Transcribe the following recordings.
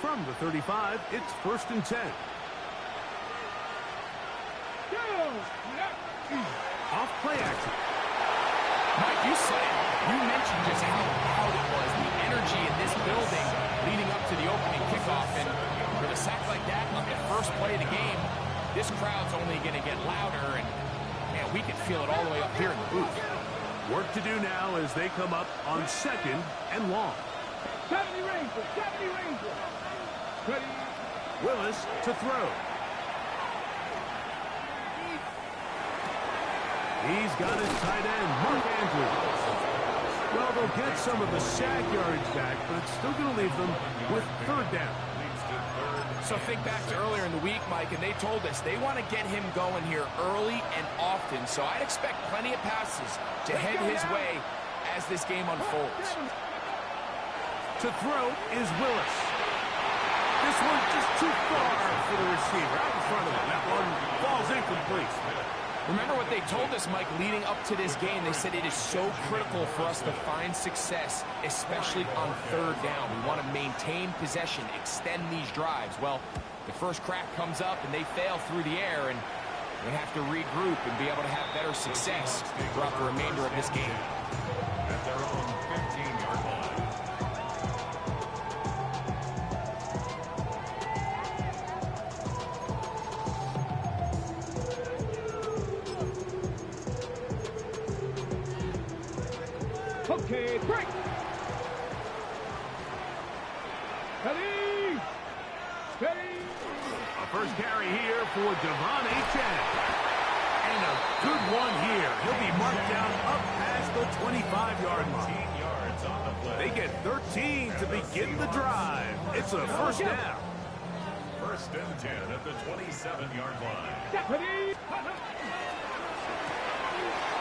From the 35, it's 1st and 10. Off play action. Mike, you mentioned just how loud it was, the energy in this building leading up to the opening kickoff. And with a sack like that on the first play of the game, this crowd's only going to get louder. And, man, we can feel it all the way up here in the booth. Work to do now as they come up on 2nd and long. 70 Rangers, 70 Rangers. Ready. Willis to throw. He's got his tight end, Mark Andrews. Well, they'll get some of the sack yardage back, but it's still going to leave them with 3rd down. So think back to earlier in the week, Mike, and they told us they want to get him going here early and often. So I'd expect plenty of passes to head his way as this game unfolds. To throw is Willis. This one just too far for the receiver, out in front of him. That one falls incomplete. Remember what they told us, Mike, leading up to this game. They said it is so critical for us to find success, especially on 3rd down. We want to maintain possession, extend these drives. Well, the first crack comes up and they fail through the air, and we have to regroup and be able to have better success throughout the remainder of this game. At their own 15-yard line. Okay, break. Steady. Steady. A first carry here for Devon Achane. And a good one here. He'll be marked down up past the 25-yard line. 15 yards on the play. They get 13 to begin the drive. It's a 1st down. 1st and 10 at the 27-yard line. Steady.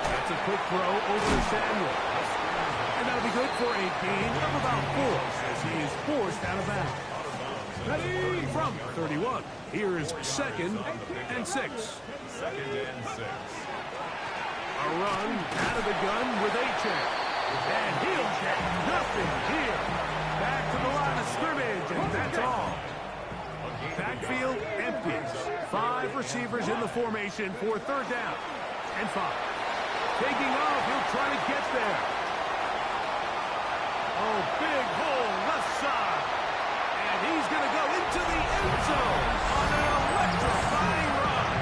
That's a quick throw over to Samuel. And that'll be good for a gain of about 4 as he is forced out of bounds. Ready. From 31, here is 2nd and 6. 2nd and 6. A run out of the gun with Achane. And he'll get nothing here. Back to the line of scrimmage, and that's all. Backfield empties. 5 receivers in the formation for 3rd down and 5. Taking off, he'll try to get there. Oh, big hole left side. And he's going to go into the end zone on an electrifying run.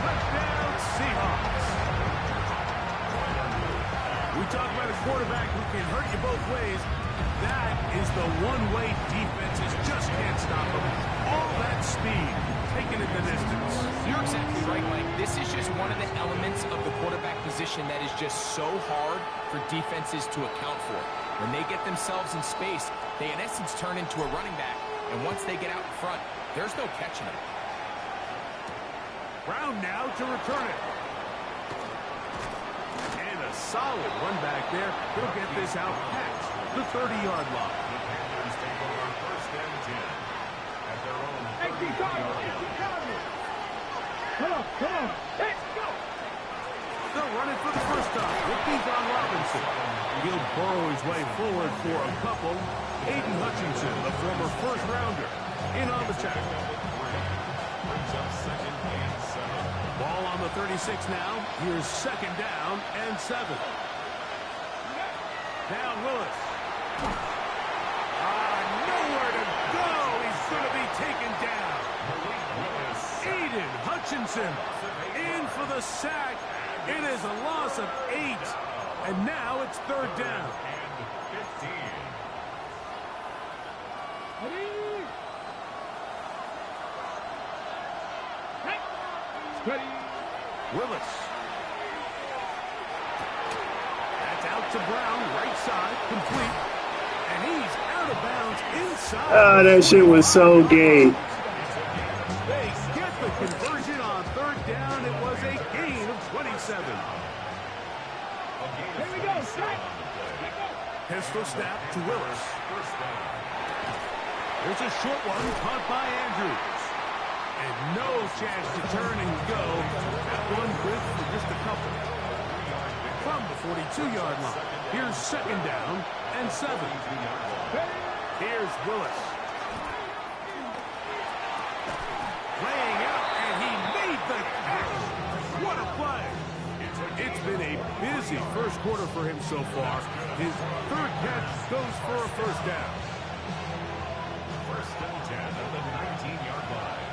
Touchdown, Seahawks. We talk about a quarterback who can hurt you both ways. That is the one-way defenses just can't stop him. All that speed taken in the distance. You're exactly right, Mike. This is just one of the elements of the quarterback position that is just so hard for defenses to account for. When they get themselves in space, they in essence turn into a running back. And once they get out in front, there's no catching them. Brown now to return it. And a solid run back there. He'll get this out past the 30-yard line. Panthers take over 1st and 10 at their own 30-yard line. Come on, come on. Let's go. They'll run it for the first time with Devon Robinson. He'll burrow his way forward for a couple. Aiden Hutchinson, the former first-rounder, in on the tackle. Brings up 2nd and 7. Ball on the 36 now. Here's 2nd down and 7. Now Willis. Nowhere to go. He's going to be taken down. Aiden Hutchinson in for the sack. It is a loss of 8. And now it's 3rd down. And 15. Ready. Ready. Willis. That's out to Brown, right side, complete. And he's out of bounds inside. Oh, that shit was so gay. They get the conversion on 3rd down. It was a gain of 27. Here we go. Strike. Pistol snap to Willis. There's a short one caught by Andrews. And no chance to turn and go. That one good for just a couple. From the 42-yard line. Here's 2nd down and 7. Here's Willis. busy first quarter for him so far. His third catch goes for a first down. First and 10 at the 19-yard line.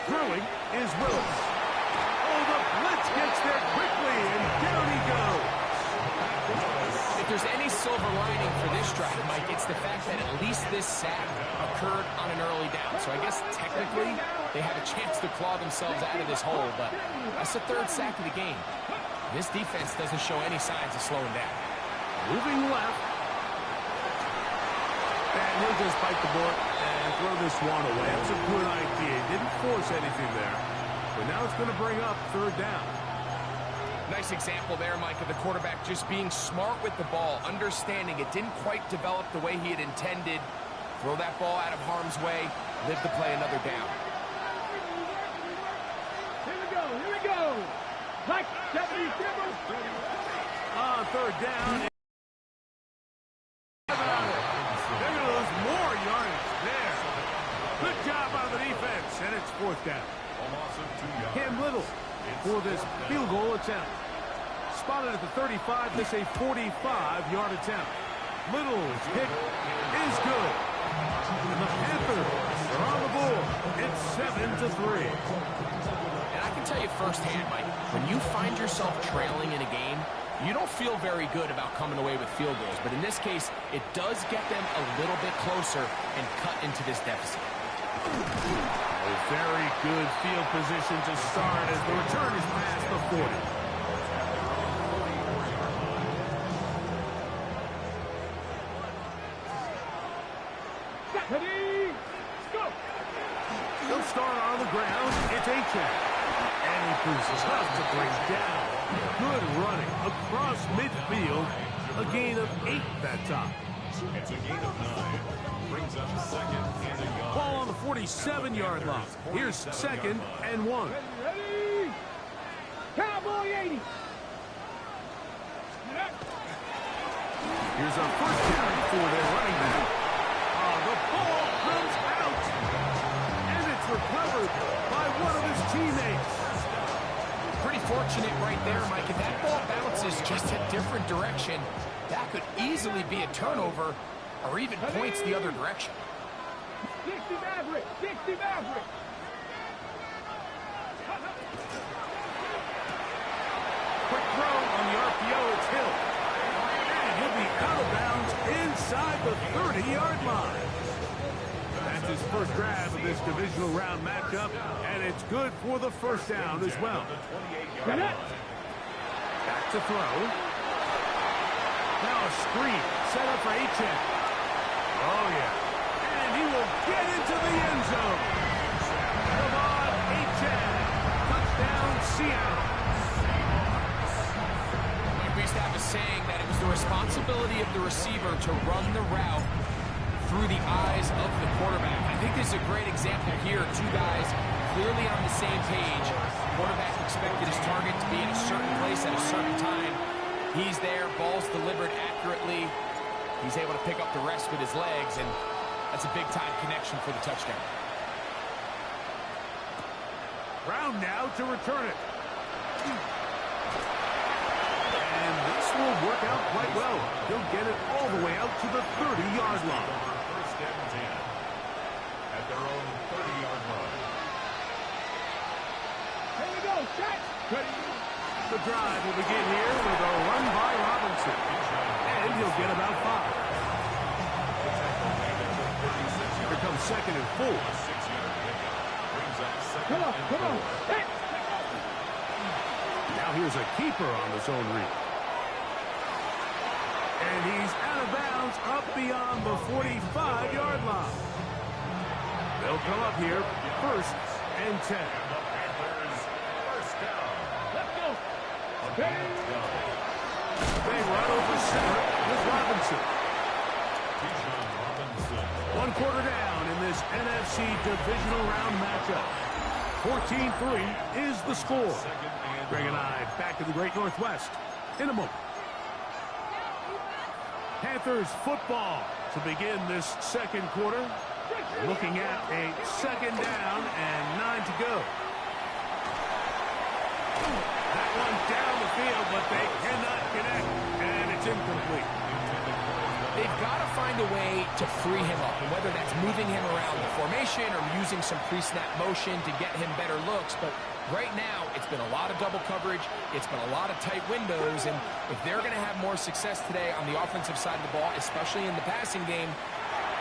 Throwing is Willis. Oh, the blitz gets there quickly, and down he goes. If there's any silver lining for this drive, Mike, it's the fact that at least this sack occurred on an early down. So I guess technically they have a chance to claw themselves out of this hole, but that's the third sack of the game. This defense doesn't show any signs of slowing down. Moving left. And he'll just bite the bullet and throw this one away. That's a good idea. Didn't force anything there. But now it's going to bring up third down. Nice example there, Mike, of the quarterback just being smart with the ball, understanding it didn't quite develop the way he had intended. Throw that ball out of harm's way, live to play another down. Here we go. Like 70 On third down. They're going to lose more yardage there. Good job out of the defense, and it's fourth down. A loss of 2 yards. Cam Little for this field goal attempt. Spotted at the 35, this a 45-yard attempt. Little's kick is good. And the Panthers are on the board. It's 7-3. And I can tell you firsthand, Mike, when you find yourself trailing in a game, you don't feel very good about coming away with field goals. But in this case, it does get them a little bit closer and cut into this deficit. A very good field position to start as the return is past the 40. Ready, go! He'll start on the ground. It's A-check. And he proves tough to bring down. Good running across midfield. A gain of 8 that time. It's a gain of 9. Brings up second and a yard. Ball on the 47-yard line. Here's second and 1. Ready, Cowboy 80. Here's a first down for their running back. The ball comes out. And it's recovered by one of his teammates. Pretty fortunate right there, Mike. If that ball bounces just a different direction, that could easily be a turnover or even points the other direction. 60 Maverick, 60 Maverick. Quick throw on the RPO. It's Hill. And he'll be out of bounds inside the 30-yard line. That's his first grab of this divisional round matchup, and it's good for the first down as well. Back to throw. Now a screen set up for A-check. Oh, yeah. And he will get into the end zone. Come on, A-check. Touchdown, Seattle. We used to have a saying that it was the responsibility of the receiver to run the route through the eyes of the quarterback. I think this is a great example here. Two guys clearly on the same page. The quarterback expected his target to be in a certain place at a certain time. He's there, ball's delivered accurately. He's able to pick up the rest with his legs, and that's a big-time connection for the touchdown. Brown now to return it. And this will work out quite well. He'll get it all the way out to the 30-yard line. First and 10 at their own 30-yard line. Here we go, set. Ready. The drive will begin here with a run by Robinson. And he'll get about 5. Here comes second and 4. Come on, come on. Hey. Now here's a keeper on the zone read. And he's out of bounds up beyond the 45-yard line. They'll come up here first and 10. Let's go. Ready. They run over center with Robinson. One quarter down in this NFC divisional round matchup. 14-3 is the score. Greg and I back to the Great Northwest in a moment. Panthers football to begin this second quarter. Looking at a second down and 9 to go. That one down the field, but they cannot connect, and it's incomplete. They've got to find a way to free him up, and whether that's moving him around the formation or using some pre-snap motion to get him better looks. But right now, it's been a lot of double coverage. It's been a lot of tight windows, and if they're going to have more success today on the offensive side of the ball, especially in the passing game,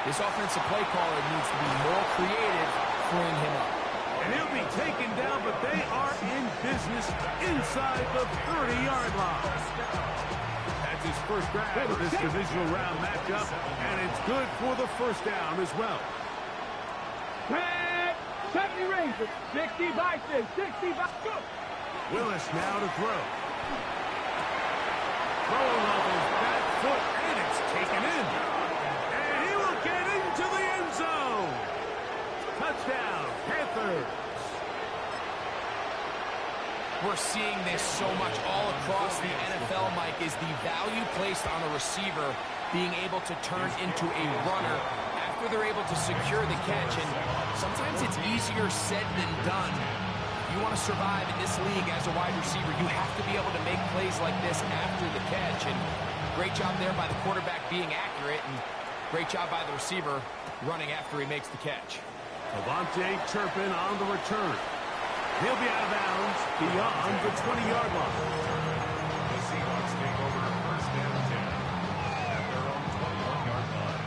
this offensive play caller needs to be more creative freeing him up. And he'll be taken down, but they are in business inside the 30-yard line. That's his first grab of this divisional round matchup, and it's good for the first down as well. 70 Rangers, 60 Vikings, 60 Vikings. Willis now to throw. Throwing off his back foot, and it's taken in. And he will get into the end zone. Touchdown, Panthers. We're seeing this so much all across the NFL, Mike, is the value placed on a receiver being able to turn into a runner after they're able to secure the catch. And sometimes it's easier said than done. If you want to survive in this league as a wide receiver, you have to be able to make plays like this after the catch. And great job there by the quarterback being accurate, and great job by the receiver running after he makes the catch. Avante Turpin on the return. He'll be out of bounds beyond the 20-yard line. The Seahawks take over first and 10 at their own 21-yard line.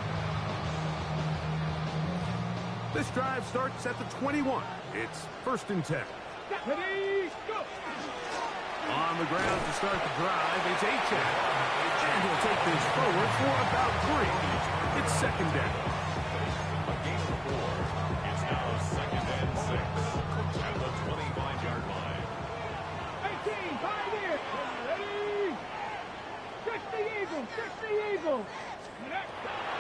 This drive starts at the 21. It's first and 10. Ready, go. On the ground to start the drive, it's Achane. And he'll take this forward for about 3. It's second down. A gain of 4. It's now second and 6 at the 25-yard line. 18, 5 here. Ready. 60 Eagles, 60 Eagles.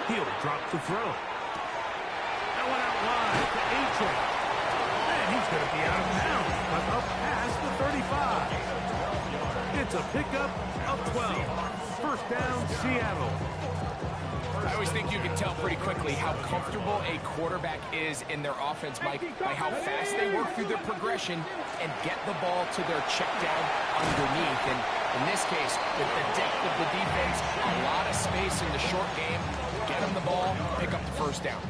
He'll drop the throw. That one out wide to Achane. And he's going to be out of bounds, but up past the 35. It's a pickup of 12. First down, Seattle. I always think you can tell pretty quickly how comfortable a quarterback is in their offense, Mike, by how fast they work through their progression and get the ball to their check down underneath. And in this case, with the depth of the defense, a lot of space in the short game, get them the ball, pick up the first down.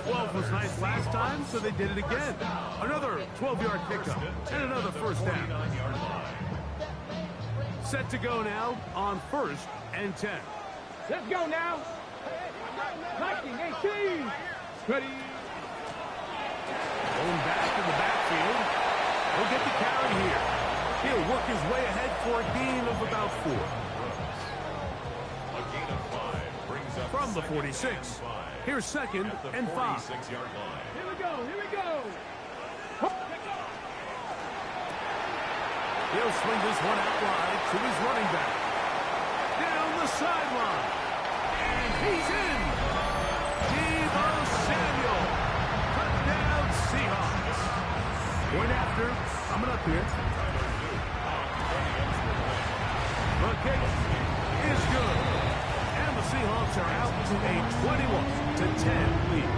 12 was nice last time, so they did it again. Another 12-yard pickup and another first down. Set to go now on first and 10. Let's go now. Viking 18. Ready. Going back in the backfield. He'll get the carry here. He'll work his way ahead for a gain of about 4. A gain of 5 brings up From the 46. Here's second and 5. 46-yard line. Here we go, here we go. He'll swing this one out wide to his running back. Down the sideline. And he's in. Deebo Samuel. Touchdown Seahawks. Point after. Coming up here. The kick is good. And the Seahawks are out to a 21-10 lead.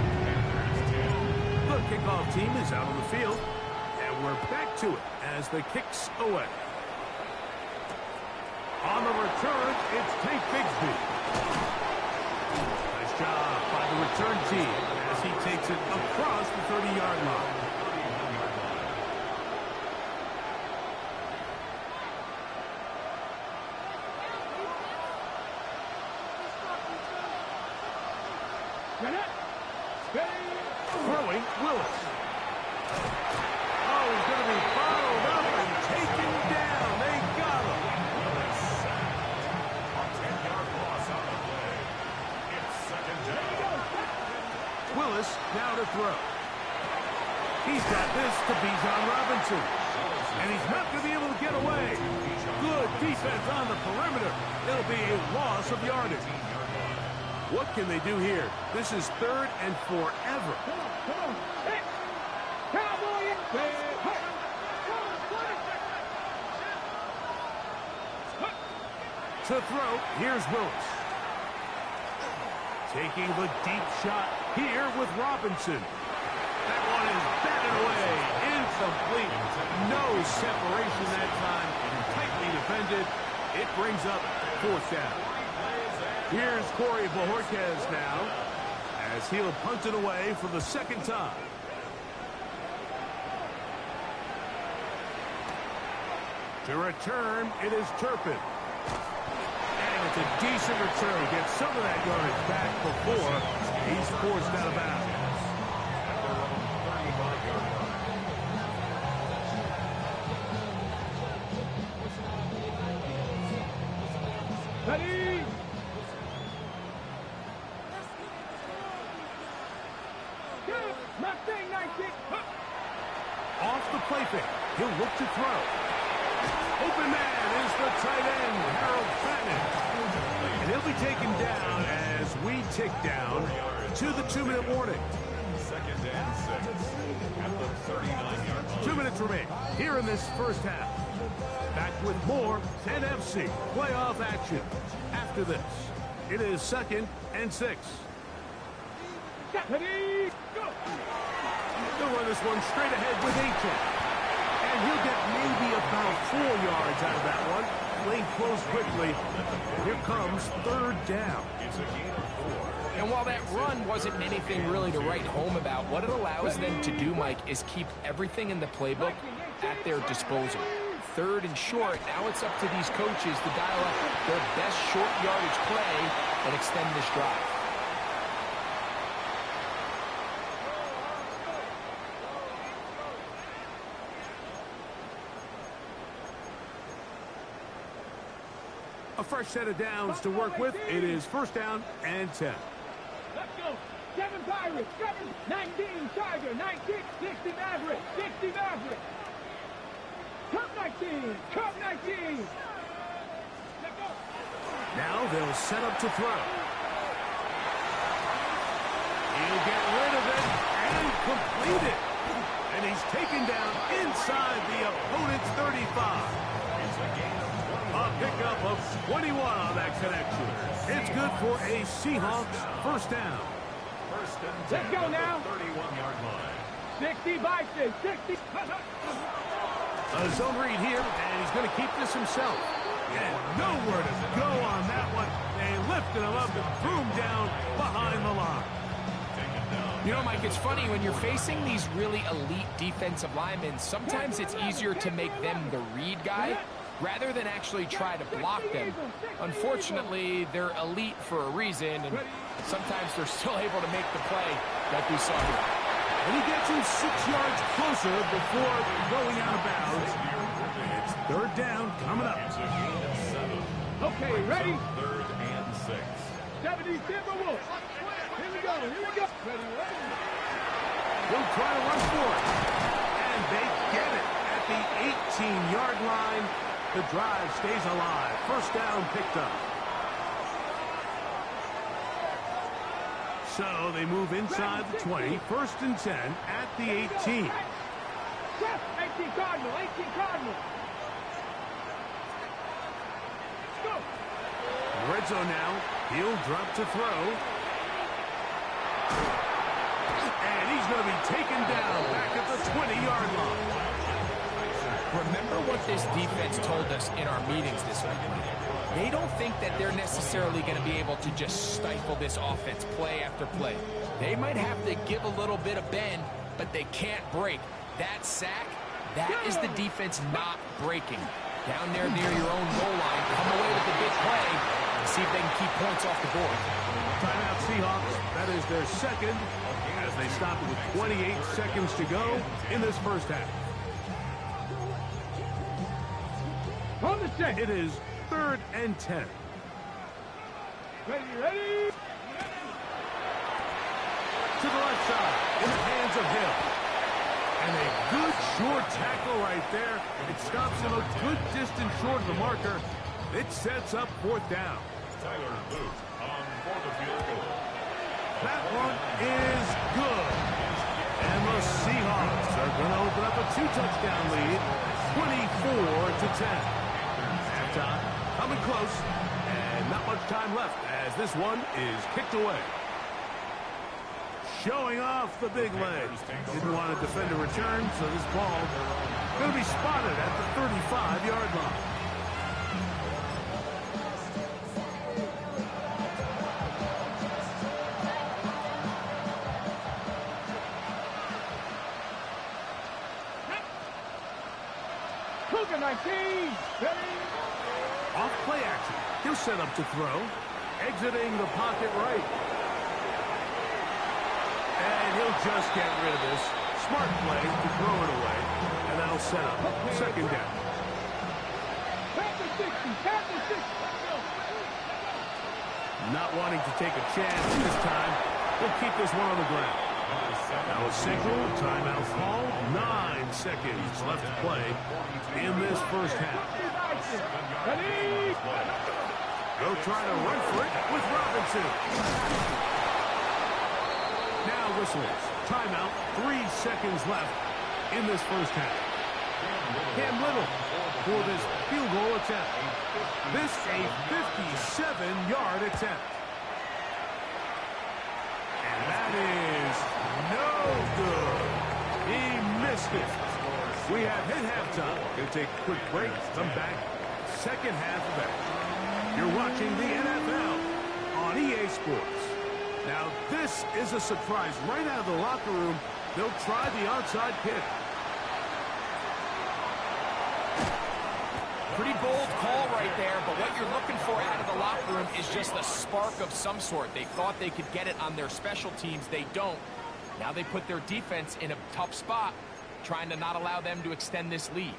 The kickoff team is out on the field. And we're back to it as the kick's away. On the return, it's Tank Bigsby. Nice job by the return team as he takes it across the 30-yard line. Throwing Willis. Oh, he's going to be bottled up and taken down. They got him. A 10-yard loss on the play. It's second down. Willis now to throw. He's got this to Bijan Robinson. And he's not going to be able to get away. Good defense on the perimeter. It'll be a loss of yardage. What can they do here? This is third and forever. Come on. Hey. Cowboy. To throw, here's Willis. Taking the deep shot here with Robinson. That one is batted away complete. No separation that time. Tightly defended. It brings up fourth down. Here's Corey Bojorquez now, as he'll punt it away for the second time. To return, it is Turpin. And it's a decent return. Gets some of that yardage back before he's forced out of bounds. Ready? Mustang 19. Off the play fake. He'll look to throw. Open man is the tight end, Harold Fannin. And he'll be taken down as we tick down to the 2-minute warning. Second and 6 at the 39-yard line. 2 minutes remain here in this first half. Back with more NFC playoff action. After this, it is 2nd and 6. Ready? Go. They'll run this one straight ahead with A-check. And he'll get maybe about 4 yards out of that one. Lane closed quickly. Here comes 3rd down. It's a gain of 4. And while that run wasn't anything really to write home about, what it allows them to do, Mike, is keep everything in the playbook at their disposal. 3rd and short, now it's up to these coaches to dial up their best short yardage play and extend this drive. A fresh set of downs to work with. It is 1st down and 10. Let's go. 7 Pirates, 7, 19 Tiger, 19, 60 Maverick, 60 Maverick. Cup 19, Cup 19. Let's go. Now they'll set up to throw. He'll get rid of it and complete it. And he's taken down inside the opponent's 35. It's a gain of 20. A pickup of 21 on that connection. It's good for a Seahawks 1st down. 1st and 10 Let's go at now. the 31-yard line. 60 Bison, 60. A zone read here, and he's going to keep this himself. And nowhere to go on that one. They lifted him up and threw him down behind the line. You know, Mike, it's funny, when you're facing these really elite defensive linemen, sometimes it's easier to make them the read guy rather than actually try to block them. Unfortunately, they're elite for a reason, and sometimes they're still able to make the play like we saw here. And he gets him 6 yards closer before going out of bounds. It's 3rd down coming up. It's a gain of 7. Okay, ready? 3rd and 6. 70 Timberwolves. Here we go, here we go. Ready, ready. He'll try to run for it. And they get it at the 18-yard line. The drive stays alive. 1st down picked up. So they move inside the 20. 1st and 10 at the 18. 18 Cardinal, 18 Cardinal. Let's go. Red zone now. He'll drop to throw. And he's going to be taken down back at the 20-yard line. Remember what this defense told us in our meetings this week. They don't think that they're necessarily going to be able to just stifle this offense play after play. They might have to give a little bit of bend, but they can't break. That sack, that is the defense not breaking. Down there near your own goal line, come away with the big play and see if they can keep points off the board. Timeout Seahawks. That is their 2nd as they stop it with 28 seconds to go in this first half. On the set. It is 3rd and 10. Ready, ready. To the left side, in the hands of Hill. And a good short tackle right there. It stops him a good distance short of the marker. It sets up 4th down. Tyler Boot on for the field goal. That one is good. And the Seahawks are going to open up a 2-touchdown lead, 24-10. Halftime coming close, and not much time left as this one is kicked away. showing off the big leg. Didn't want to defend a return, so this ball going to be spotted at the 35-yard line. Cougar 19, ready? Off play action. He'll set up to throw. Exiting the pocket right. And he'll just get rid of this. Smart play to throw it away. And that'll set up second down. Panthers 60, Panthers 60. Not wanting to take a chance this time. He'll keep this one on the ground. Now a signal, timeout call. 9 seconds left to play in this first half. Ready? They'll try to run for it with Robinson. Now whistles. Timeout. 3 seconds left in this first half. Cam Little for this field goal attempt. This a 57-yard attempt. And that is no good. He missed it. We have hit halftime. Going to take a quick break. Come back. Second half of action. You're watching the NFL on EA Sports. Now, this is a surprise. Right out of the locker room, they'll try the onside kick. Pretty bold call right there, but what you're looking for out of the locker room is just a spark of some sort. They thought they could get it on their special teams. They don't. Now they put their defense in a tough spot, trying to not allow them to extend this lead.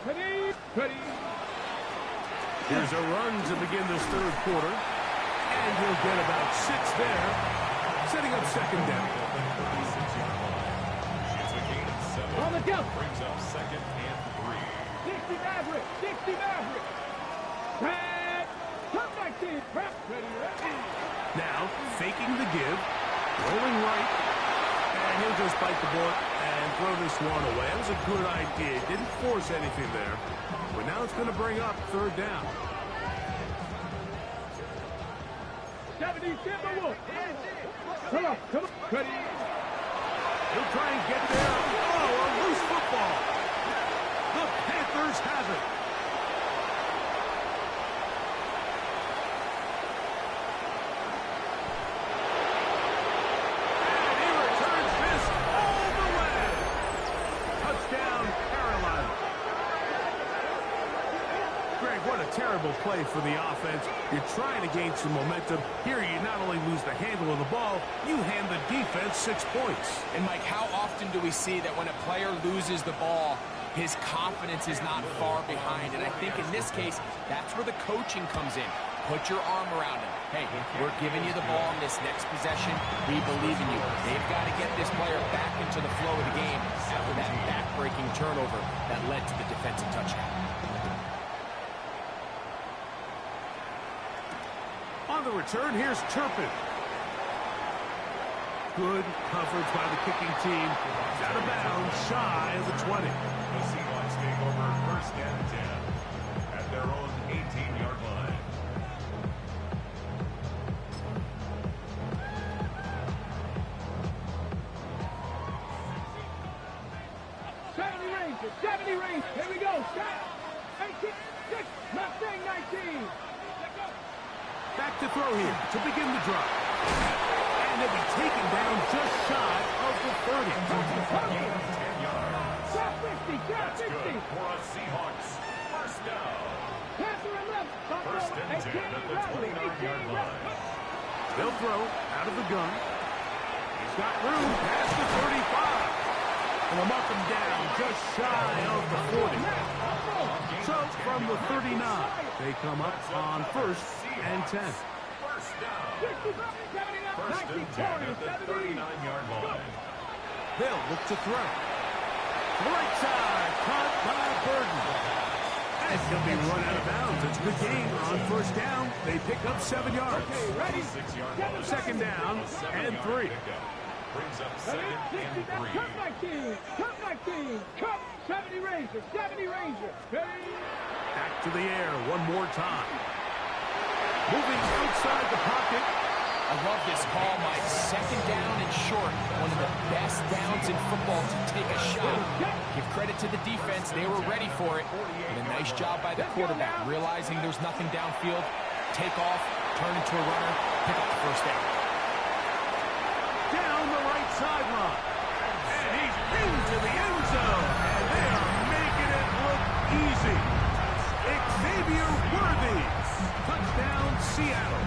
Ready? Ready? Here's a run to begin this third quarter. And he'll get about 6 there, setting up second down. On the jump. Brings up second and 3. 60 Maverick. 60 Maverick. Red. Top 19. Prep. Ready, ready. Now, faking the give, rolling right, and he'll just bite the bullet and throw this one away. That was a good idea. Didn't force anything there. But now it's going to bring up third down. 70 Timberwolves. Come on, come on. Ready? He'll try and get there. Oh, a loose football. The Panthers have it. And he returns this all the way. Touchdown, Carolina. Greg, what a terrible play for the offense. You're trying to gain some momentum. Here you not only lose the handle of the ball, you hand the defense 6 points. And Mike, how often do we see that when a player loses the ball, his confidence is not far behind? And I think in this case, that's where the coaching comes in. Put your arm around him. Hey, we're giving you the ball in this next possession. We believe in you. They've got to get this player back into the flow of the game after that back-breaking turnover that led to the defensive touchdown. On the return, here's Turpin. Good coverage by the kicking team. Out of bounds, shy of the 20. The Seahawks take over first and 10 at their own 18-yard line. Rangers, 70 Rangers. Here we go. Stop. 18, 6, Mustang 19. Back to throw here to begin the drive. And they'll be taken down just shy of the 30. 10 yards. Shot 50, shot That's 50. good for a Seahawks. First down. Panther 11. First and 10 at the 29-yard line. They'll throw out of the gun. He's got room past the 35. And they'll mark him down just shy of the 40. So from the 39, they come up on first and 10. First down. 79, First and 10 at the 39-yard line. They'll look to throw. To the right side, caught by Burton. And he'll be run out of bounds. It's a good game on first down. They pick up 7 yards. Okay, ready? Second down and 3. Brings up second and 3. Cup 19, Cup 19, Cup 70 Ranger, 70 Ranger. Ready? Back to the air one more time. Moving outside the pocket. I love this call, Mike. Second down and short. One of the best downs in football to take a shot. Give credit to the defense. They were ready for it. And a nice job by the quarterback, realizing there's nothing downfield. Take off, turn into a runner, pick up the first down. Down the right sideline. And he's into the end zone. And they are making it look easy. Xavier Worthy. Touchdown, Seattle.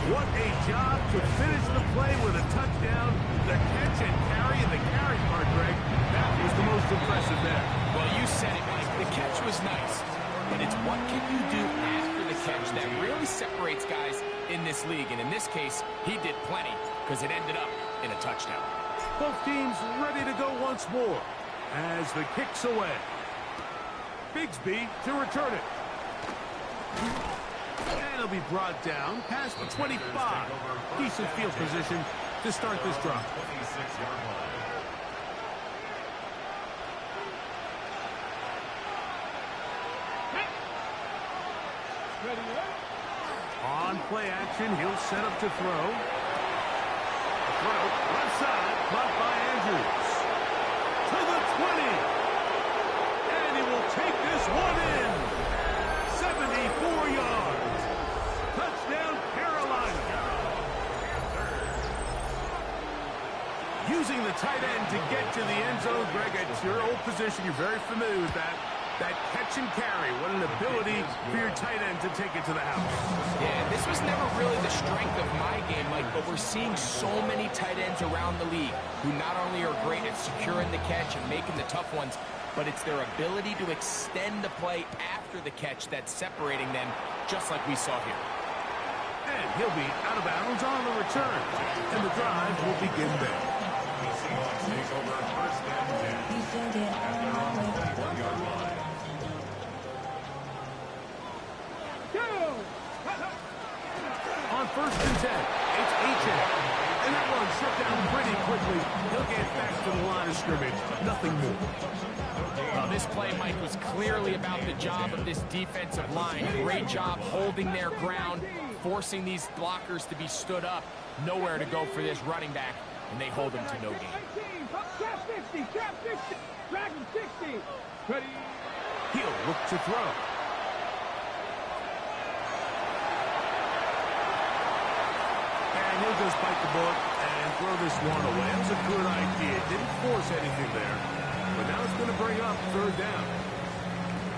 What a job to finish the play with a touchdown. The catch and carry, and the carry part, Greg, that was the most impressive there. Well, you said it, Mike. The catch was nice. But it's what can you do after the catch that really separates guys in this league. And in this case, he did plenty because it ended up in a touchdown. Both teams ready to go once more as the kick's away. Bigsby to return it. And he'll be brought down past the 25. Decent field position to start this drive. 26-yard line. Ready, On play action, he'll set up to throw. Throw, left side, caught by Andrews. To the 20. And he will take this one in. 74 yards. Touchdown, Carolina. Using the tight end to get to the end zone, Greg, it's your old position. You're very familiar with that. That catch and carry. What an ability for your tight end to take it to the house. Yeah, this was never really the strength of my game, Mike, but we're seeing so many tight ends around the league who not only are great at securing the catch and making the tough ones, but it's their ability to extend the play after the catch that's separating them, just like we saw here. And he'll be out of bounds on the return. And the drive will begin there. The Seahawks take over first and 10. At their own 21-yard line. On first and 10, it's H.A. And that one shut down pretty quickly. He'll get back to the line of scrimmage. Nothing more. Well, this play, Mike, was clearly about the job of this defensive line. Great job holding their ground, forcing these blockers to be stood up. Nowhere to go for this running back, and they hold him to no gain. Trap 50, trap 50, Dragon 60. Ready? He'll look to throw. And he'll just bite the bullet and throw this one away. That was a good idea. Didn't force anything there. But now it's going to bring up third down.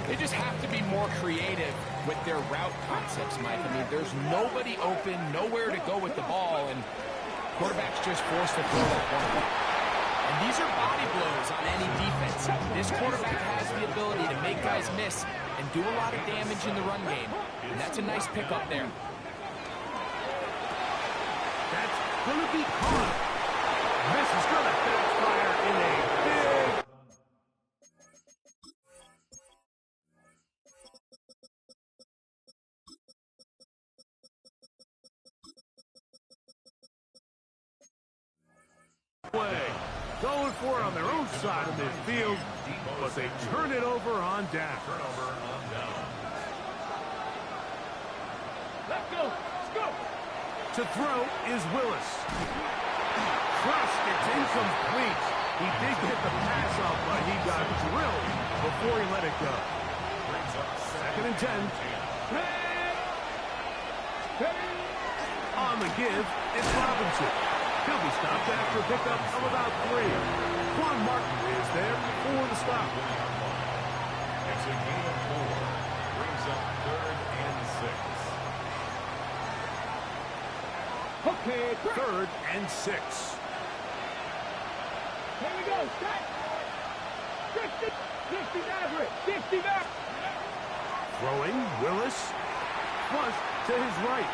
They just have to be more creative with their route concepts, Mike. I mean, there's nobody open, nowhere to go with the ball, and quarterback's just forced to throw that one. And these are body blows on any defense. This quarterback has the ability to make guys miss and do a lot of damage in the run game. And that's a nice pickup there. That's going to be caught. This is going to backfire in a big... way. Going for it on their own side of midfield, but they turn it over on down. Turnover on down. Let's go. Let's go. To throw is Willis. Crushed, it's incomplete. He did get the pass off, but he got drilled before he let it go. Brings up Second and 10. Ready? On the give, it's Robinson. He'll be stopped after a pickup of about 3. Quan Martin is there for the stop. It's a gain of 4. Brings up third and 6. Okay, Third and 6. Here we go. Set. 60 Maverick. 60 Maverick. Throwing, Willis. Flush to his right.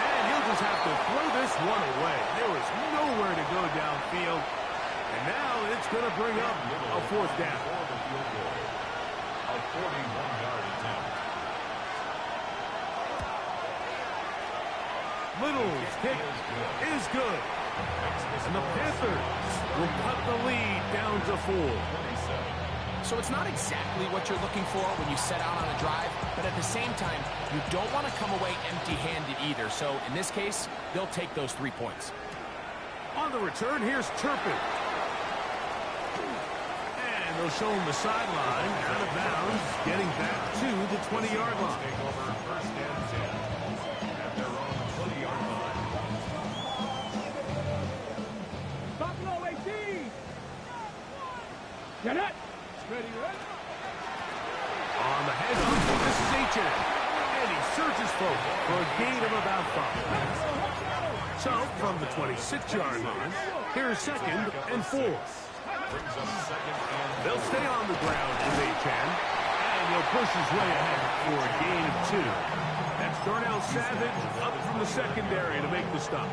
And he'll just have to throw this one away. There was nowhere to go downfield. And now it's going to bring up a fourth down. A 41-yard attempt. Little's kick is good. And the Panthers will cut the lead down to 4. So it's not exactly what you're looking for when you set out on a drive, but at the same time, you don't want to come away empty-handed either. So in this case, they'll take those 3 points. On the return, here's Turpin. And they'll show him the sideline, out of bounds, getting back to the 20-yard line. Take over first and 10 at their own 20-yard line. Buffalo 18. Get it. Ready, ready. On the handoff, this is H.N. And he surges forward for a gain of about 5. So, from the 26-yard line, here's 2nd and 4. Brings up 2nd and 4. They'll stay on the ground with H.N. And he'll push his way ahead for a gain of 2. That's Darnell Savage up from the secondary to make the stop.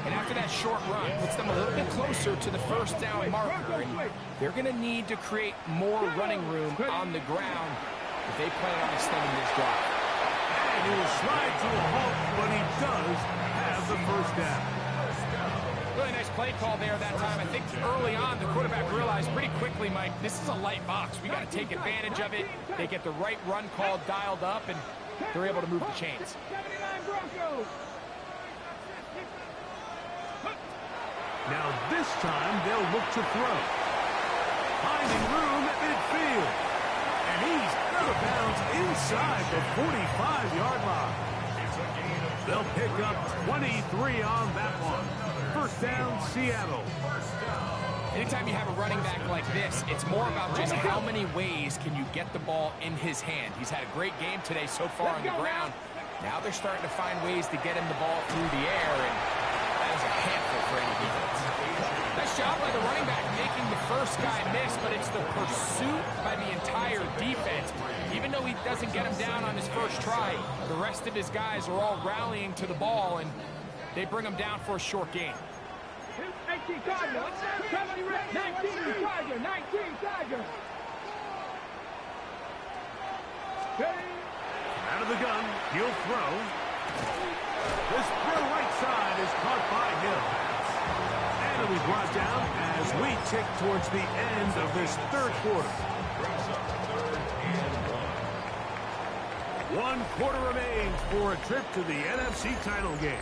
And after that short run, puts them a little bit closer to the first down marker. And they're going to need to create more running room on the ground if they plan on extending this drive. And he will slide to a halt, but he does have the first down. Really nice play call there that time. I think early on, the quarterback realized pretty quickly, Mike, this is a light box. We got to take advantage of it. They get the right run call dialed up, and they're able to move the chains. 79 Broncos. Now this time they'll look to throw. Finding room at midfield. And he's out of bounds inside the 45-yard line. They'll pick up 23 on that one. First down, Seattle. Anytime you have a running back like this, it's more about just how many ways can you get the ball in his hand. He's had a great game today so far on the ground. Now they're starting to find ways to get him the ball through the air, and that is a handful for any defense. Nice job by the running back making the first guy miss, but it's the pursuit by the entire defense. Even though he doesn't get him down on his first try, the rest of his guys are all rallying to the ball, and they bring him down for a short gain. 19 Tiger. 19 Tiger. 19 Tiger. Out of the gun, he'll throw. This throw right side is caught by Hill. And it'll be brought down as we tick towards the end of this third quarter. 1 quarter remains for a trip to the NFC title game.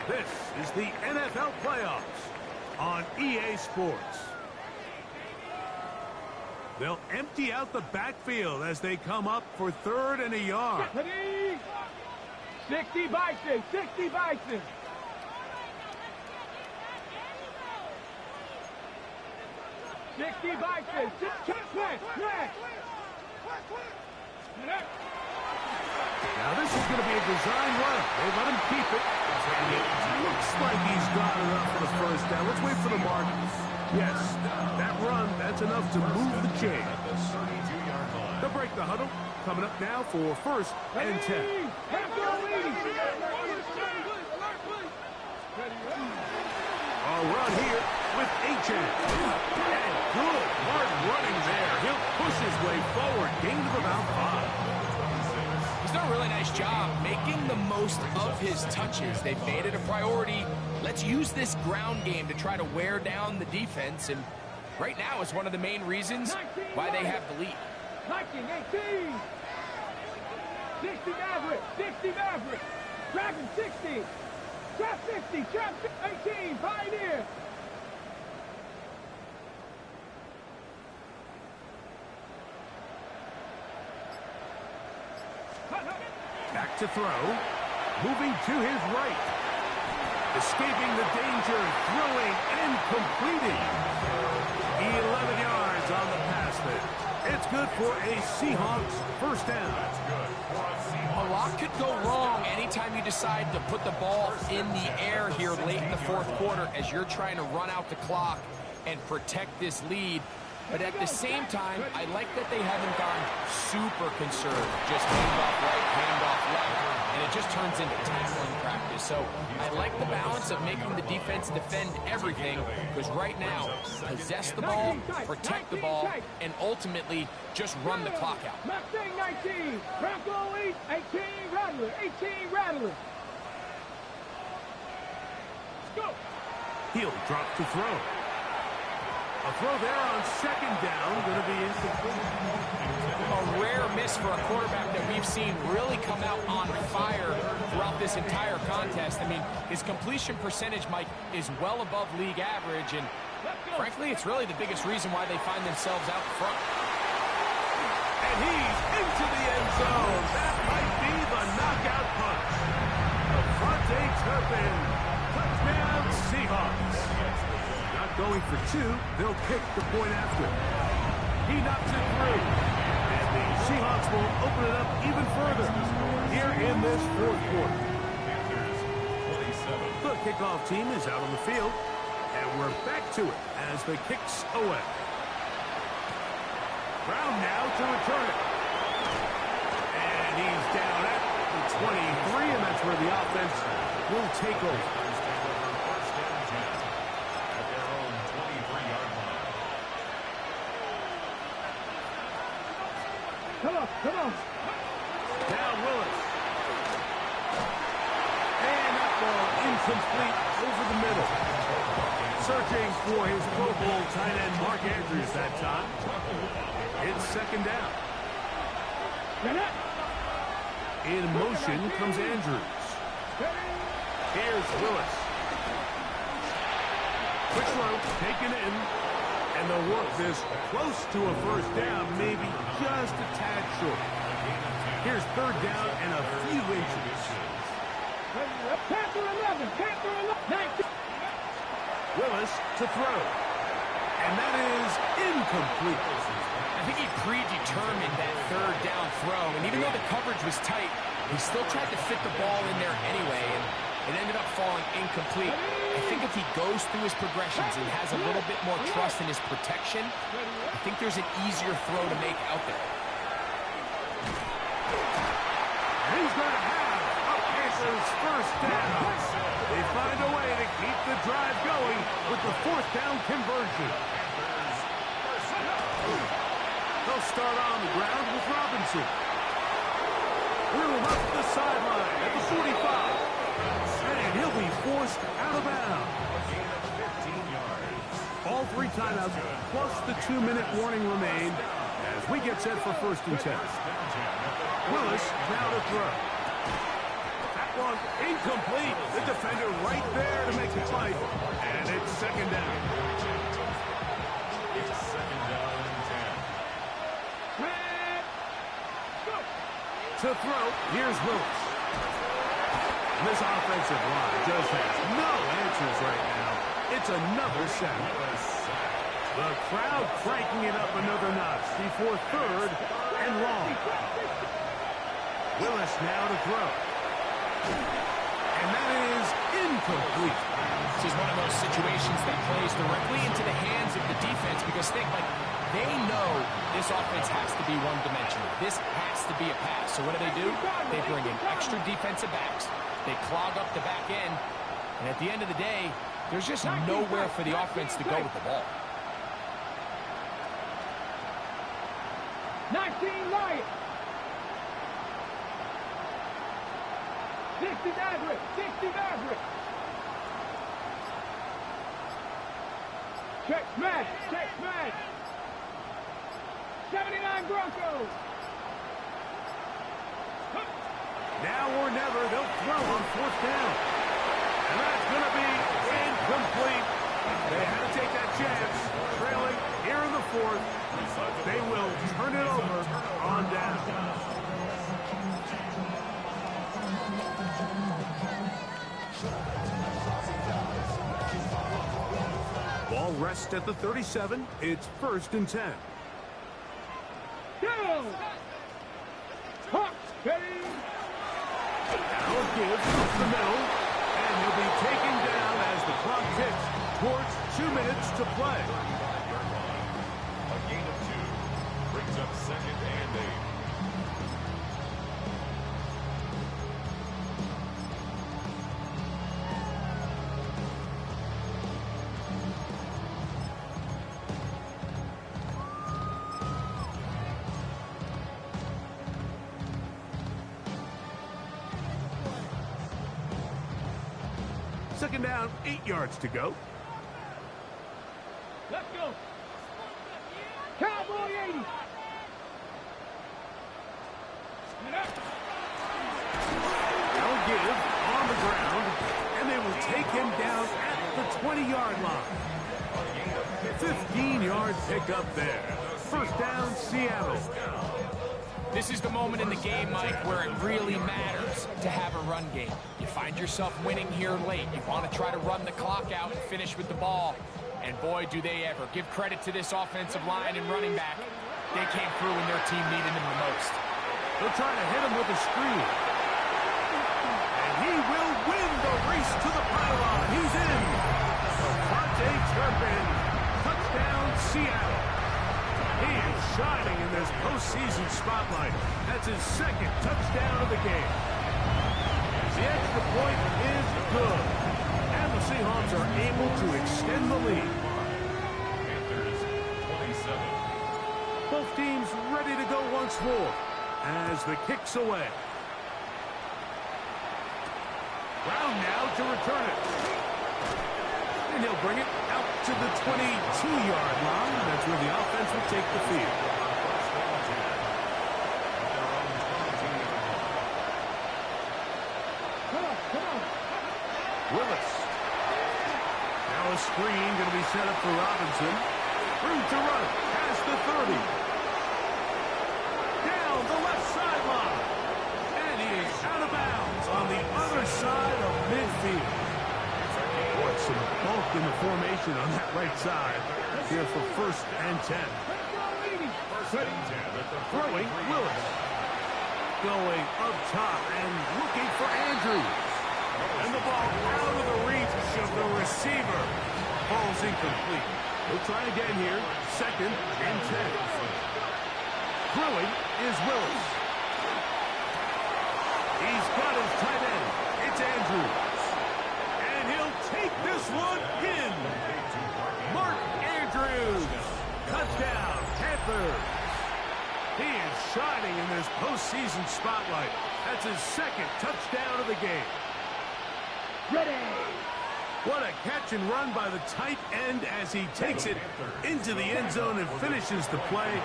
This is the NFL playoffs on EA Sports. They'll empty out the backfield as they come up for 3rd and a yard. 60 Bison. 60 Bison. 60 Bison. Now this is going to be a design run. They let him keep it. And it looks like he's got enough for the first down. Let's wait for the markers. Yes, that run, that's enough to move the chain. They'll break the huddle. Coming up now for 1st and 10. A run here with H.N. And good hard running there. He'll push his way forward. Gain of about 5. He's done a really nice job making the most of his touches. They've made it a priority. Let's use this ground game to try to wear down the defense. And right now is one of the main reasons why they have the lead. 19-18. 60 Maverick. 60 Maverick. Dragon 60. Trap 50. Trap 18. Pioneer. Back to throw. Moving to his right. Escaping the danger. Throwing and completing. 11 yards on the pass there. It's good for a Seahawks first down. A lot could go wrong anytime you decide to put the ball in the air here late in the 4th quarter as you're trying to run out the clock and protect this lead. But at the same time, I like that they haven't gone super conservative. Just hand off right, and it just turns into tackling practice. challenges. So I like the balance of making the defense defend everything, because right now, possess the ball, protect the ball, and ultimately just run the clock out. Mustang 19, Bronco 8, 18 Rattler, 18 Rattler. Go. He'll drop to throw. A throw there on second down, going to be incomplete. A rare miss for a quarterback that we've seen really come out on fire throughout this entire contest. I mean, his completion percentage, Mike, is well above league average, and frankly, it's really the biggest reason why they find themselves out front. And he's into the end zone. That might be the knockout punch. Devontae Turpin. Touchdown, Seahawks. Not going for two. They'll kick the point after. He knocks it through. And the Seahawks will open it up even further here in this fourth quarter. The kickoff team is out on the field. And we're back to it as the kick's away. Brown now to return it. And he's down at the 23, and that's where the offense will take over. Come on, come on. Down Willis. And that ball incomplete over the middle. Searching for his Pro Bowl tight end Mark Andrews that time. It's second down. In motion comes Andrews. Here's Willis. Quick throw, taken in. And they'll work this close to a first down, maybe just a tad short. Here's third down and a few inches. Panther 11, Panther 11, 19. Willis to throw. And that is incomplete. I think he predetermined that third down throw, and even though the coverage was tight, he still tried to fit the ball in there anyway, and it ended up falling incomplete. I think if he goes through his progressions and has a little bit more trust in his protection, I think there's an easier throw to make out there. He's going to have a Panthers first down. They find a way to keep the drive going with the fourth down conversion. They'll start on the ground with Robinson. We'll up the sideline at the 45. And he'll be forced out of bounds. All three timeouts plus the 2-minute warning remain as we get set for first and 10. Willis now to throw. That one incomplete. The defender right there to make the play. And it's second down. It's second down and 10. To throw, here's Willis. This offensive line just has no answers right now. It's another sack. The crowd cranking it up another notch before third and long. Willis now to throw. And that is incomplete. This is one of those situations that plays directly into the hands of the defense, because think, like, they know this offense has to be one-dimensional. This has to be a pass. So what do? They bring in extra defensive backs. They clog up the back end. And at the end of the day, there's just nowhere for the offense to go with the ball. 19 Lions. 60 Maverick, 60 Maverick. Check smash, check smash. 79 Broncos. Now or never, they'll throw on fourth down. And that's going to be incomplete. They had to take that chance. Trailing here in the fourth. They will turn it over on down. Ball rests at the 37. It's first and 10. Down. Hawks, ready. Now gives up the middle, and he'll be taken down as the clock ticks towards 2 minutes to play. A gain of 2 brings up second and 8. Second down, 8 yards to go. Let's go. Cowboy 80. They'll give on the ground, and they will take him down at the 20-yard line. 15-yard pickup there. First down, Seattle. This is the moment in the game, Mike, where it really matters to have a run game. You find yourself winning here late. You want to try to run the clock out and finish with the ball. And boy, do they ever. Give credit to this offensive line and running back. They came through when their team needed them the most. They'll try to hit him with a screen. And he will win the race to the pylon. He's in. Devontae Turpin. Touchdown, Seattle. He is shining in this postseason spotlight. That's his second touchdown of the game. The extra point is good. And the Seahawks are able to extend the lead. Panthers 27. Both teams ready to go once more as the kick's away. Brown now to return it. And he'll bring it out to the 22-yard line. That's where the offense will take the field. Come on. Willis. Now a screen going to be set up for Robinson. Room to run past the 30. Down the left sideline. And he is out of bounds on the other side of midfield. Boy, some bulk in the formation on that right side. Here for first and 10. Throwing Willis. Going up top and looking for Andrews. And the ball out of the reach of the receiver. Ball's incomplete. We'll try again here. Second and 10. Throwing is Willis. He's got his tight end. It's Andrews. And he'll take this one in. Mark Andrews. Touchdown, Panthers. He is shining in this postseason spotlight. That's his second touchdown of the game. Ready. What a catch and run by the tight end as he takes it into the end zone and finishes the play.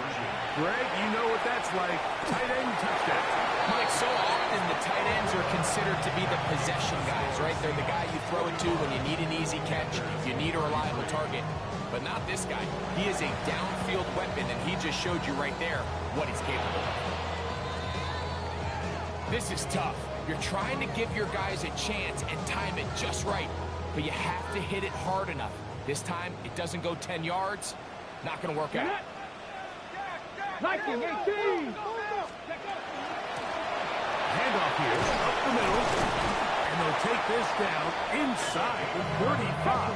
Greg, you know what that's like. Tight end touchdown. Mike, so often the tight ends are considered to be the possession guys, right? They're the guy you throw it to when you need an easy catch, you need a reliable target. But not this guy. He is a downfield weapon, and he just showed you right there what he's capable of. This is tough. You're trying to give your guys a chance and time it just right, but you have to hit it hard enough. This time, it doesn't go 10 yards. Not going to work out. Like him, 18. Handoff here, up the middle. And they'll take this down inside the 35.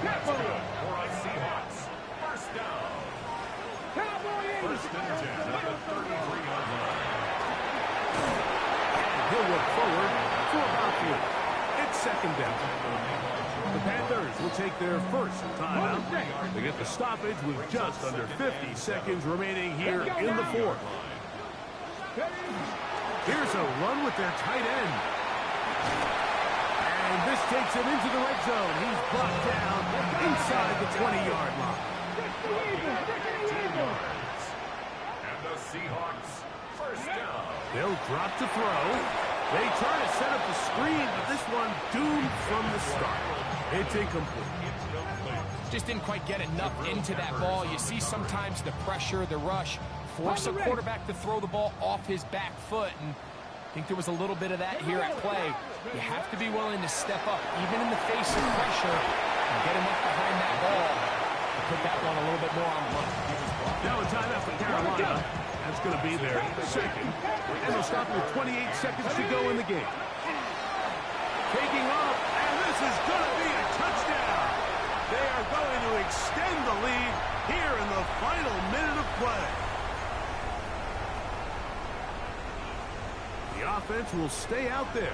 Capo. For our Seahawks. First down. Cowboy 80. First and 10 at the 33-yard line. He'll look forward for about field. It's second down. The Panthers will take their first timeout. They get the stoppage with just under 50 seconds remaining here in the fourth. Here's a run with their tight end. And this takes him into the red zone. He's brought down inside the 20-yard line. 18 yards. And the Seahawks first down. They'll drop to throw. They try to set up the screen, but this one doomed from the start. It's incomplete. Just didn't quite get enough into that ball. You see sometimes the pressure, the rush, force a quarterback to throw the ball off his back foot, and I think there was a little bit of that here at play. You have to be willing to step up, even in the face of pressure, and get enough behind that ball to put that one a little bit more on the run. Now a timeout for Carolina. That's going to be their second. And they'll stop with 28 seconds to go in the game. Taking off, and this is going to be a touchdown. They are going to extend the lead here in the final minute of play. The offense will stay out there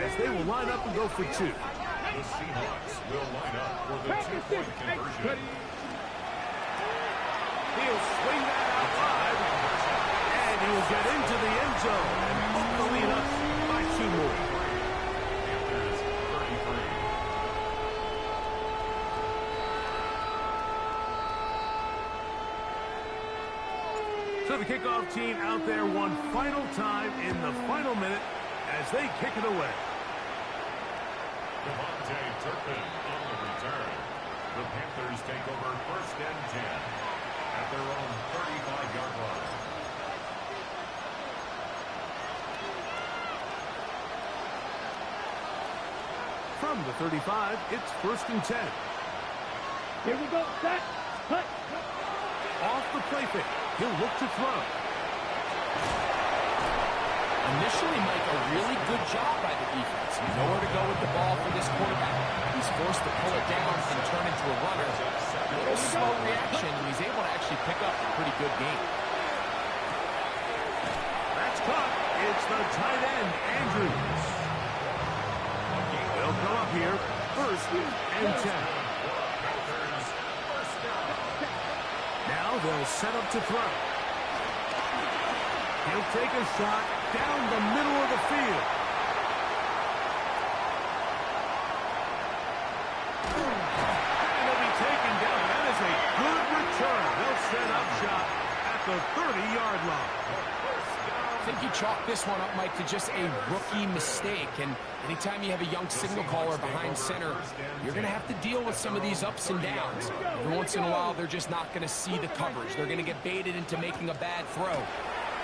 as they will line up and go for two. The Seahawks will line up for the two-point conversion. He'll swing that out wide, and he will get into the end zone and put the lead up by two more. Panthers 33. the kickoff team out there one final time in the final minute as they kick it away. Devontae Turpin on the return. The Panthers take over 1st and 10 at their own 35-yard line. From the 35, it's 1st and 10. Here we go, set, cut. Off the play fake. He'll look to throw. Initially, Mike, a really good job by the defense. Nowhere to go with the ball for this quarterback. He's forced to pull it down and turn into a runner. A little slow reaction, and he's able to actually pick up a pretty good game. That's caught. It's the tight end, Andrews. They'll come up here, 1st and 10. Now they'll set up to throw. He'll take a shot down the middle of the field. And he'll be taken down. That is a good return. They'll set up shop at the 30-yard line. I think you chalk this one up, Mike, to just a rookie mistake. And anytime you have a young signal caller behind center, you're going to have to deal with some of these ups and downs. Every once in a while, they're just not going to see the coverage. They're going to get baited into making a bad throw.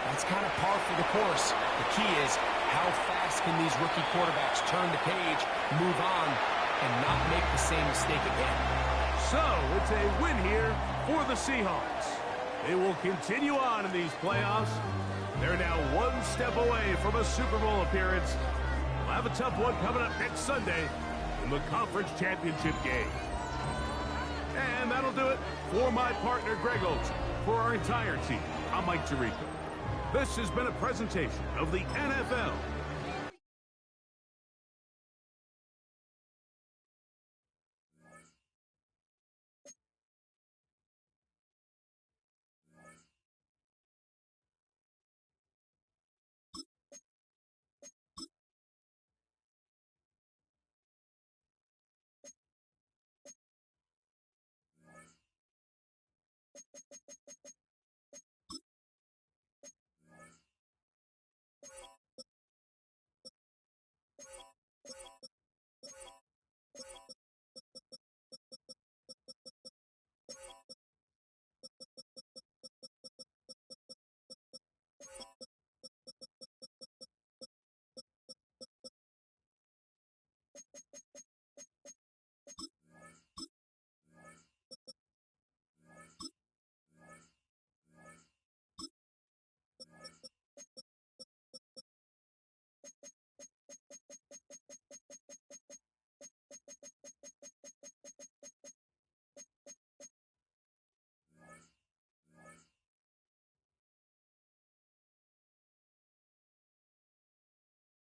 That's kind of par for the course. The key is how fast can these rookie quarterbacks turn the page, move on, and not make the same mistake again. So it's a win here for the Seahawks. They will continue on in these playoffs. They're now one step away from a Super Bowl appearance. We'll have a tough one coming up next Sunday in the conference championship game. And that'll do it for my partner, Greg Olson. For our entire team, I'm Mike Tirico. This has been a presentation of the NFL